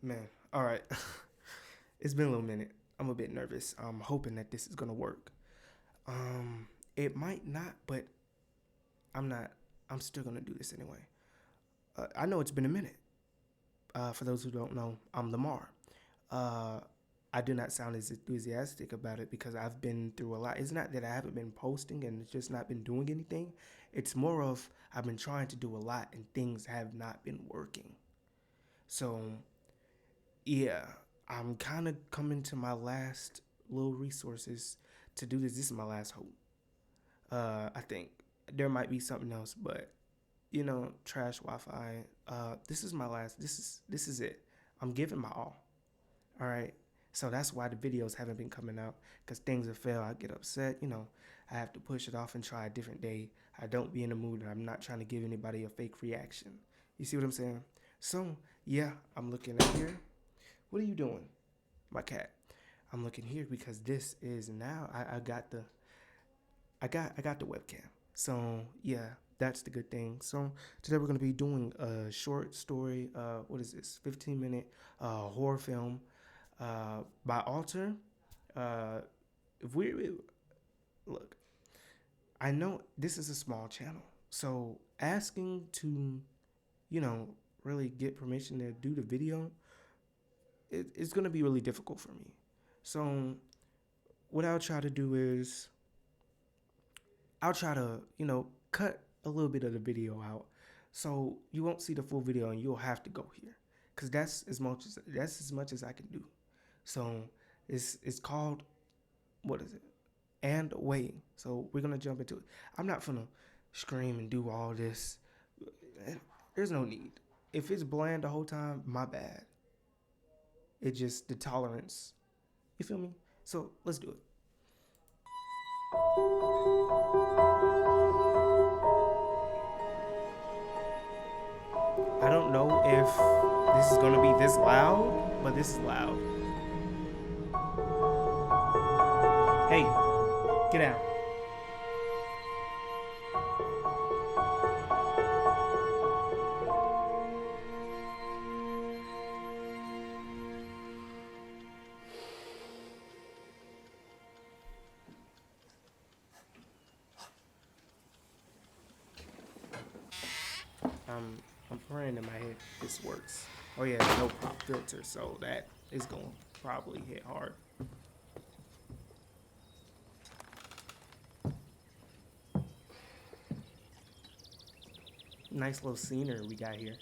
Man, all right. It's been a little minute. I'm a bit nervous. I'm hoping that this is gonna work. It might not, but I'm not. I'm still gonna do this anyway. I know it's been a minute. For those who don't know, I'm Lamar. Uh, I do not sound as enthusiastic about it because I've been through a lot. It's not that I haven't been posting and just not been doing anything. It's more of I've been trying to do a lot and things have not been working. So yeah, I'm kind of coming to my last little resources to do this. This is my last hope. I think there might be something else, but trash Wi-Fi. This is my last. This is it. I'm giving my all. All right. So that's why the videos haven't been coming out because things have failed. I get upset. I have to push it off and try a different day. I don't be in the mood and I'm not trying to give anybody a fake reaction. You see what I'm saying? So yeah, I'm looking at here. What are you doing? My cat. I'm looking here because this is now I got the webcam. So yeah, that's the good thing. So today we're gonna be doing a short story. What is this? 15-minute horror film by Alter. Uh, if we look, I know this is a small channel, so asking to, you know, really get permission to do the video, it's gonna be really difficult for me. So what I'll try to do is I'll try to, cut a little bit of the video out, so you won't see the full video and you'll have to go here, cause that's as much as I can do. So it's called, what is it? And waiting. So we're gonna jump into it. I'm not gonna scream and do all this. There's no need. If it's bland the whole time, my bad. It just the tolerance. You feel me? So let's do it. I don't know if this is gonna be this loud, but this is loud. Hey, get out. I'm praying in my head this works. Oh yeah, no pop filter, so that is gonna probably hit hard. Nice little scenery we got here.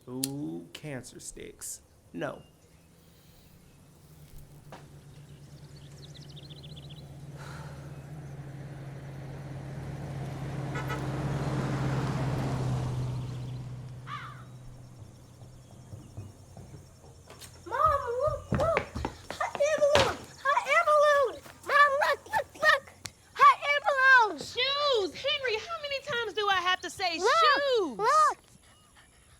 Ooh, cancer sticks. No. Mom, look! Hot air balloon! Hot air balloon! Mom, look! Hot air balloon! Shoes! Henry, how many times do I have to say Look! shoes? Look!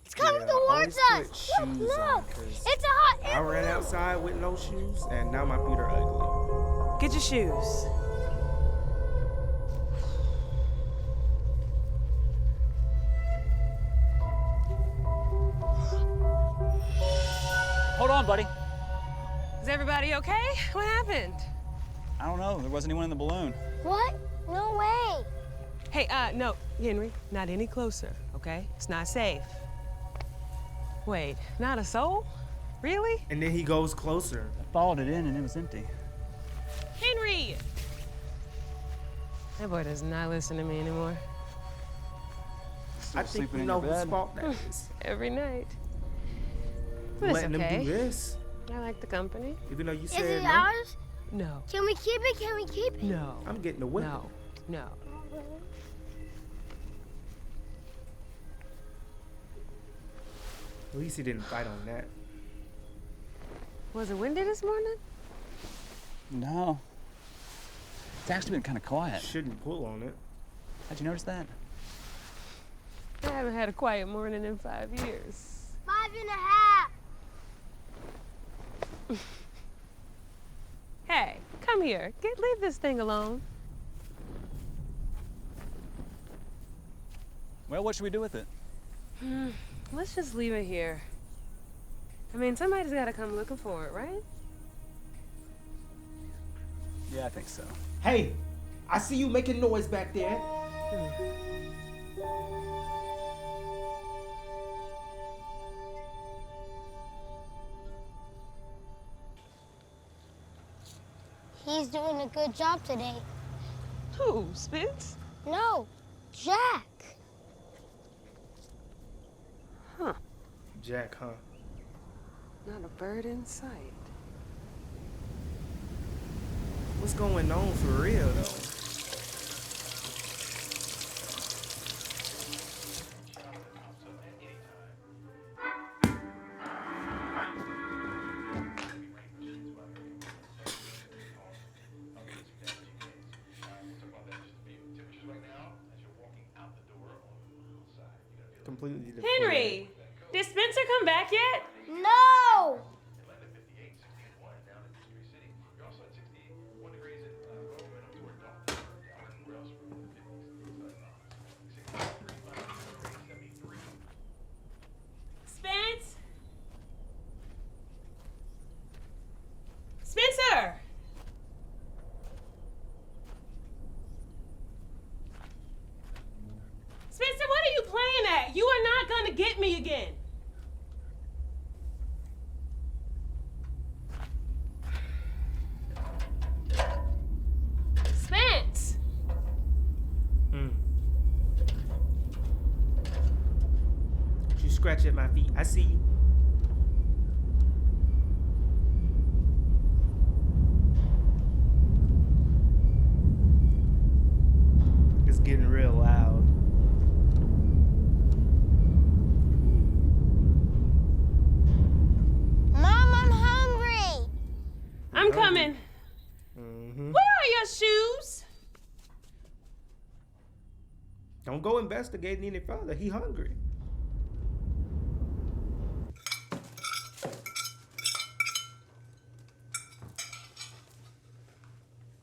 It's coming Yeah, towards always put us! shoes on, Look! 'cause It's a hot I air ran balloon! outside with no shoes, and now my feet are ugly. Get your shoes. Hold on, buddy. Is everybody okay? What happened? I don't know. There wasn't anyone in the balloon. What? No way! Hey, no, Henry, not any closer, okay? It's not safe. Wait, not a soul? Really? And then he goes closer. I followed it in and it was empty. Henry! That boy does not listen to me anymore. Still I think sleeping you in know your whose bed. fault that is. Every night. But it's Letting okay. him do this, I like the company. even though you Is said it no. ours? No. Can we keep it? Can we keep it? No. I'm getting the whip. No. No. At least he didn't fight on that. Was it windy this morning? No. It's actually been kind of quiet. Shouldn't pull on it. How'd you notice that? I haven't had a quiet morning in 5 years. 5.5. Hey, come come here. Leave this thing alone. Well, what should we do with it? Let's just leave it here. I mean, somebody's gotta come looking for it, right? Yeah, I think so. Hey, I see you making noise back there. He's doing a good job today. Who, Spence? No, Jack. Huh. Jack, huh? Not a bird in sight. What's going on for real, though? Completely different. Henry! Did Spencer come back yet? No! Spence? Spencer! Spencer, what are you playing at? You are not gonna get me again. Spence! You scratch at my feet. I see you. It's getting real loud. Mom, I'm hungry. I'm coming. Mm-hmm. Where are your shoes? Don't go investigating any further. He hungry.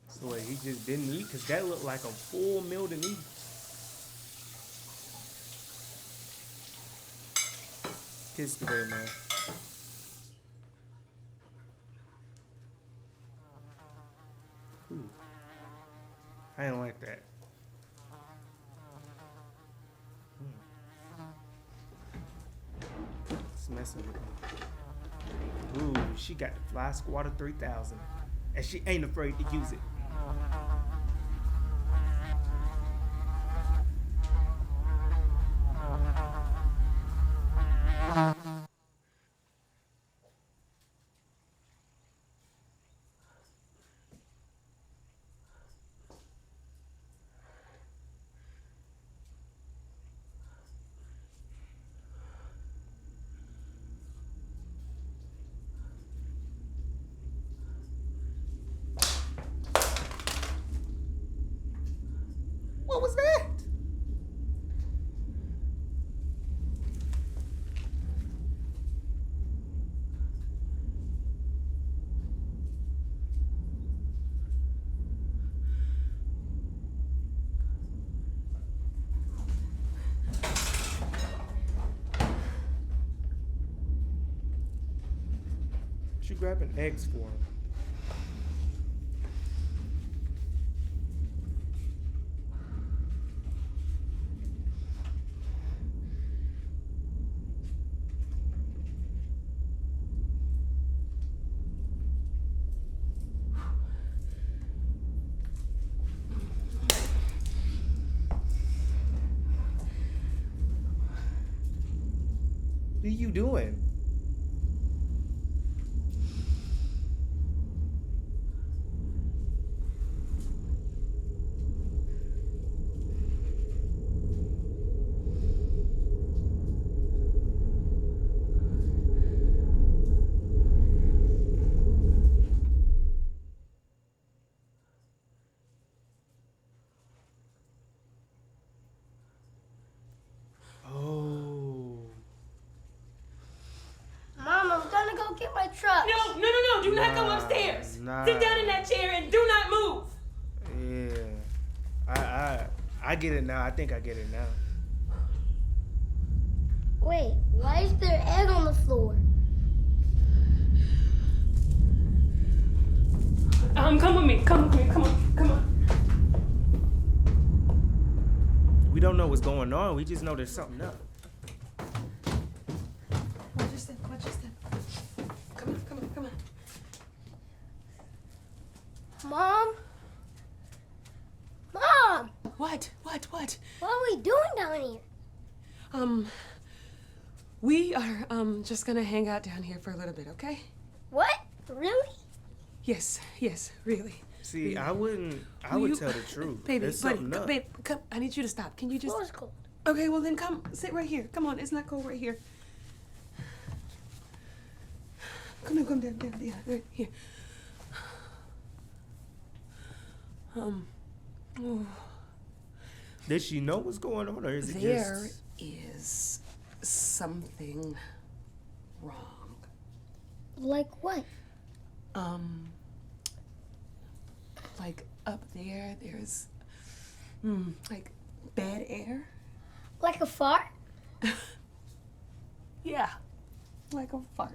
So wait, he just didn't eat? Because that looked like a full meal to me. Kiss today, man. Ooh. I didn't like that. It's messing with me. Ooh, she got the Fly Squatter 3000. And she ain't afraid to use it. What was that? She grabbing eggs for him. What are you doing? Oh. Mom, I'm gonna go get my truck. No, do not go upstairs. Nah. Sit down in that chair and do I get it now. I think I get it now. Wait, why is there egg on the floor? Come with me. Come with me. Come on. Come on. We don't know what's going on. We just know there's something up. Watch your step. Watch your step. Come on. Come on. Come on. Mom? Mom! What? What? What are we doing down here? We are just gonna hang out down here for a little bit, okay? What? Really? Yes, really. See, I Will would you- tell the truth. Baby, There's buddy, something up. babe, come. I need you to stop. Can you just? Floor's cold. Okay, well then come sit right here. Come on, it's not cold right here. Come down, right here. Oh, Did she know what's going on, or is it there just? is something wrong. Like what? Like up there, there's like bad air. Like a fart? Yeah, like a fart.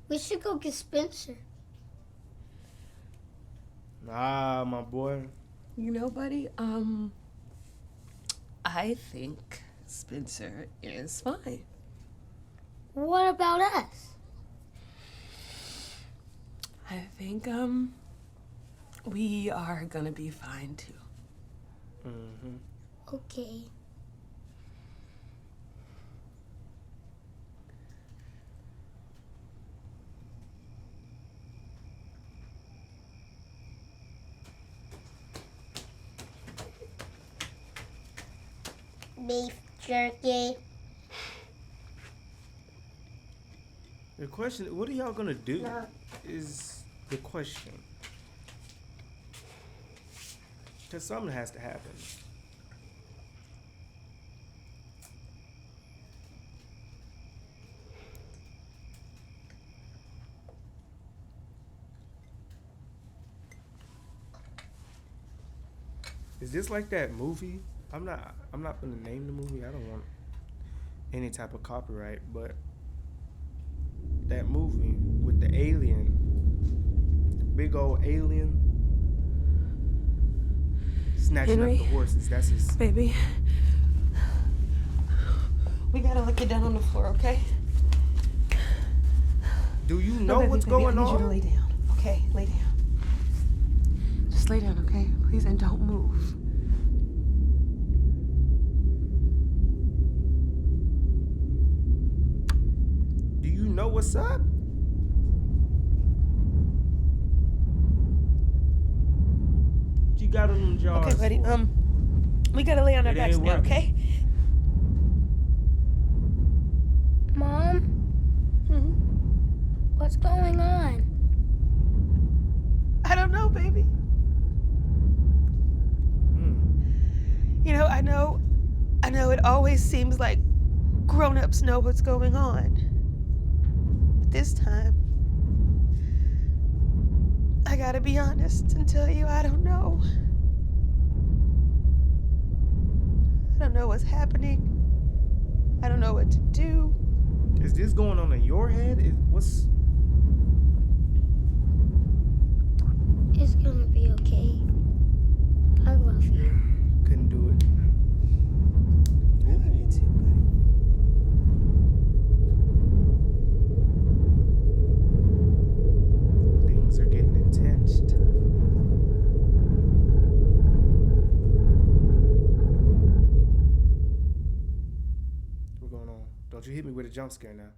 We should go get Spencer. Nah, my boy. You know, buddy, I think Spencer is fine. What about us? I think, we are gonna be fine too. Mm-hmm. Okay. Beef jerky. The question: what are y'all gonna do? No. Is the question. Because something has to happen. Is this like that movie? I'm not gonna name the movie. I don't want any type of copyright, but that movie with the alien, the big old alien snatching Henry? up the horses. That's his. Baby, we gotta look you down on the floor, okay? Do you know No, baby, what's baby, going I need you to on? lay down, okay? Lay down. Just lay down, okay? Please, and don't move. Do you know what's up? What you got on them jars? Okay, buddy. for? We gotta lay on our It backs ain't now, working. okay? Mom, hmm what's going on? I don't know, baby. Hmm. You know, I know it always seems like grown-ups know what's going on. But this time, I gotta be honest and tell you I don't know. I don't know what's happening. I don't know what to do. Is this going on in your head? What's? It's gonna be okay. I love you. Couldn't do it. I love you too, buddy. Things are getting intense. What's going on? Don't you hit me with a jump scare now.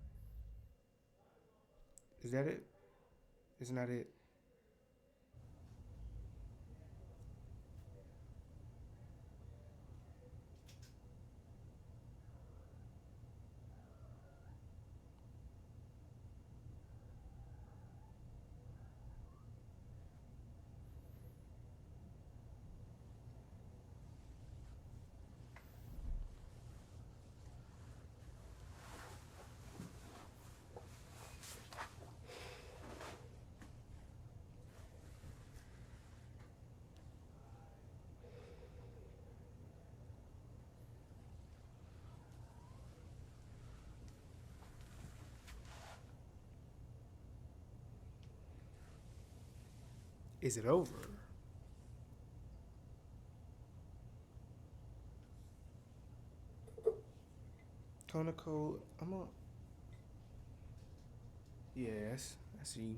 Is that it? Isn't that it? Is it over? Conical, I'm a. Yes, I see.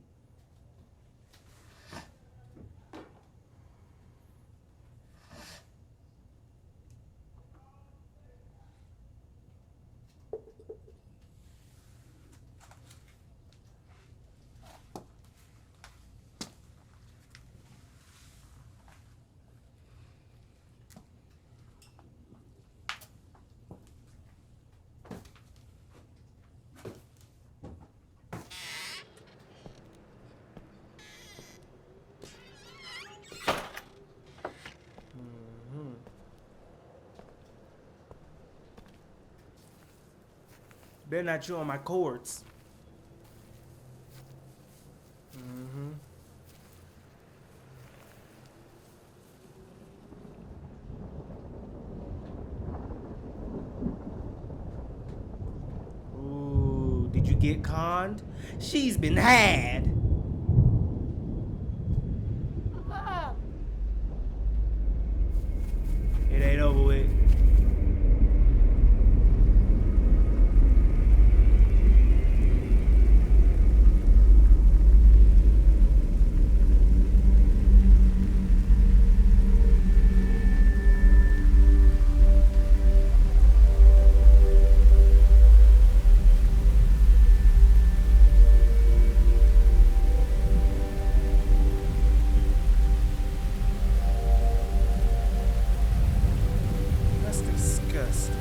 Better not chew on my cords. Ooh, did you get conned? She's been had. It ain't over with. That's disgusting.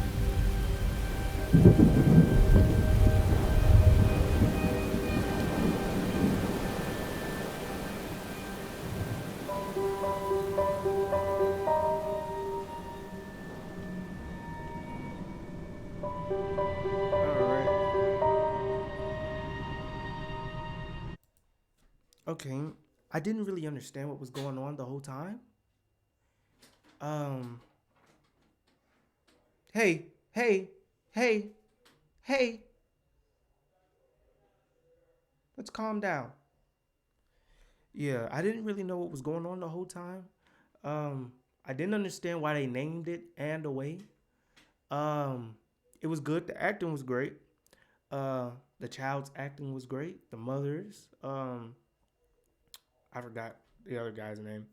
Alright. Okay. I didn't really understand what was going on the whole time. Hey, hey, hey, hey. Let's calm down. Yeah, I didn't really know what was going on the whole time. I didn't understand why they named it And Away. It was good. The acting was great. The child's acting was great. The mother's. I forgot the other guy's name.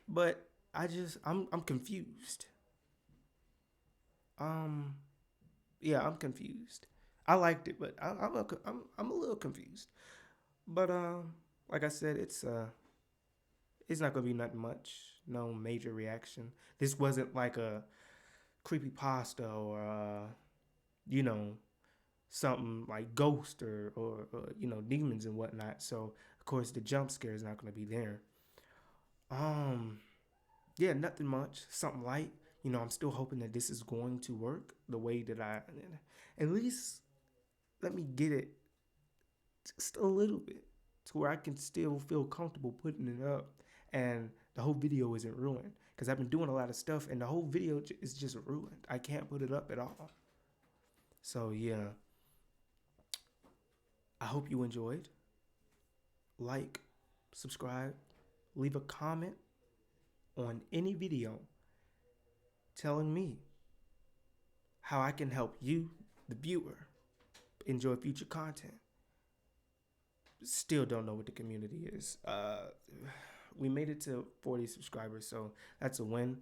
But I'm confused. Yeah, I'm confused. I liked it, but I'm a little confused. But like I said, it's not gonna be nothing much. No major reaction. This wasn't like a creepy pasta or you know, something like ghost or demons and whatnot. So of course the jump scare is not gonna be there. Yeah, nothing much. Something light. I'm still hoping that this is going to work the way that at least let me get it just a little bit to where I can still feel comfortable putting it up and the whole video isn't ruined. Because I've been doing a lot of stuff and the whole video is just ruined. I can't put it up at all. So yeah, I hope you enjoyed. Like, subscribe, leave a comment on any video telling me how I can help you, the viewer, enjoy future content. Still don't know what the community is. We made it to 40 subscribers, so that's a win.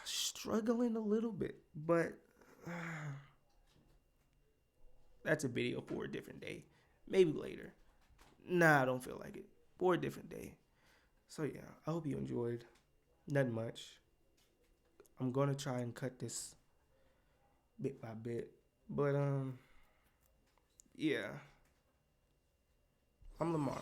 Struggling a little bit, but that's a video for a different day. Maybe later. Nah, I don't feel like it. For a different day. So yeah, I hope you enjoyed. Not much. I'm gonna try and cut this bit by bit. But yeah. I'm Lamar.